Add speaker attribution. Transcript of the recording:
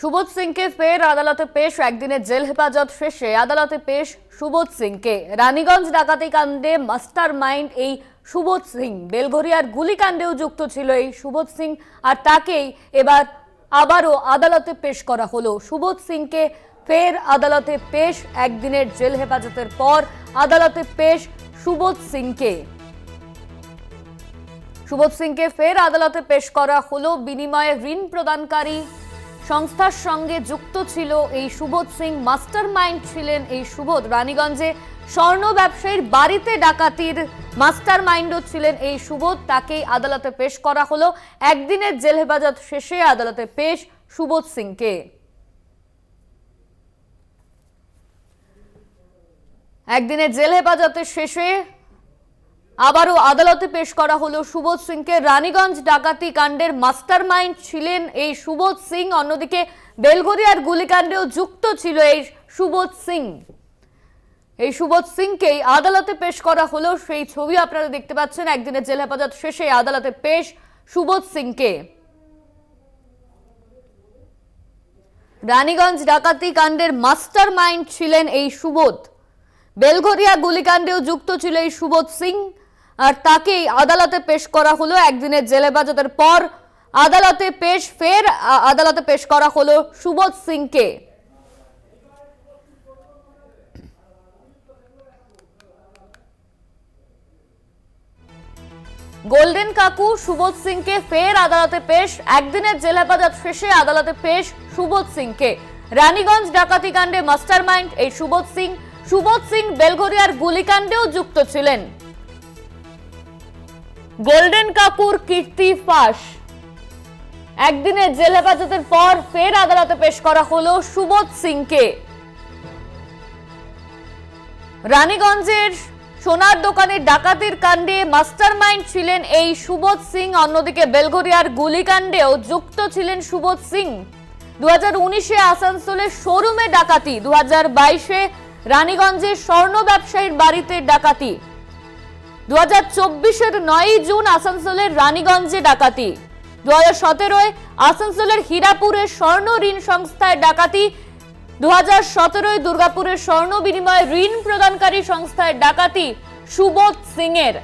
Speaker 1: সুবোধ সিংকে ফের আদালতে পেশ। একদিনের জেল হেফাজত শেষে আদালতে পেশ সুবোধ সিংকে। রানীগঞ্জ ডাকাতি কাণ্ডে মাস্টার মাইন্ড এই সুবোধ সিং, বেলঘরিয়ার গুলিকাণ্ডেও যুক্ত ছিল এই সুবোধ সিং, আর তাকেই এবার আবারও আদালতে পেশ করা হলো। সুবোধ সিংকে ফের আদালতে পেশ। একদিনের জেল হেফাজতের পর আদালতে পেশ সুবোধ সিংকে। সুবোধ সিংকে ফের আদালতে পেশ করা হলো। বিনিময়ে ঋণ প্রদানকারী সংস্থার সঙ্গে যুক্ত ছিল এই সুবোধ সিং, মাস্টার মাইন্ড ছিলেন এই সুবোধ। রানীগঞ্জে স্বর্ণ ব্যবসায়ীর বাড়িতে ডাকাতির মাস্টার মাইন্ডও ছিলেন এই সুবোধ। তাকেই আদালতে পেশ করা হলো। একদিনের জেল হেফাজত শেষে আদালতে পেশ সুবোধ সিংকে। একদিনের জেল হেফাজতের শেষে আবারও আদালতে পেশ করা হলো সুবোধ সিংকে। রানীগঞ্জ ডাকাতি কাণ্ডের মাস্টার মাইন্ড ছিলেন এই সুবোধ সিং, অন্যদিকে বেলঘরিয়ার গুলিকাণ্ডেও যুক্ত ছিল এই সুবোধ সিং। এই সুবোধ সিংকেই আদালতে পেশ করা হলো। সেই ছবি আপনারা দেখতে পাচ্ছেন। একদিনের জেল হেফাজত শেষে আদালতে পেশ সুবোধ সিংকে। রানীগঞ্জ ডাকাতি কাণ্ডের মাস্টার মাইন্ড ছিলেন এই সুবোধ। বেলঘরিয়া গুলিকাণ্ডেও যুক্ত ছিল এই সুবোধ সিং, আর তাকেই আদালতে পেশ করা হলো। একদিনের জেল হেফাজতের পর ফের আদালতে পেশ করা হলো সুবোধ সিংকে। গোল্ডেন কাকু সুবোধ সিংকে ফের আদালতে পেশ। একদিনের জেল হেফাজত শেষে আদালতে পেশ সুবোধ সিংকে। রানীগঞ্জ ডাকাতি কাণ্ডে মাস্টার মাইন্ড এই সুবোধ সিং বেলঘরিয়ার গুলিকাণ্ডেও যুক্ত ছিলেন। গোল্ডেন কাকুর কীর্তি ফাঁস। একদিনের জেল হেফাজতের পর ফের আদালতে পেশ করা হলো সুবোধ সিংকে। রানীগঞ্জের সোনার দোকানের ডাকাতির কাণ্ডে মাস্টার মাইন্ড ছিলেন এই সুবোধ সিং, অন্যদিকে বেলঘরিয়ার গুলিকাণ্ডেও যুক্ত ছিলেন সুবোধ সিং। 2019-এ আসানসোলের শোরুমে ডাকাতি, 2022-এ রানীগঞ্জের স্বর্ণ ব্যবসায়ীর বাড়িতে ডাকাতি, 2024-এর 9ই জুন আসানসোলের রানীগঞ্জে ডাকাতি, 2017-এ আসানসোলের হীরাপুরের স্বর্ণ ঋণ সংস্থায় ডাকাতি, 2017-এ দুর্গাপুরের স্বর্ণ বিনিময় ঋণ প্রদানকারী সংস্থায় ডাকাতি সুবোধ সিংয়ের।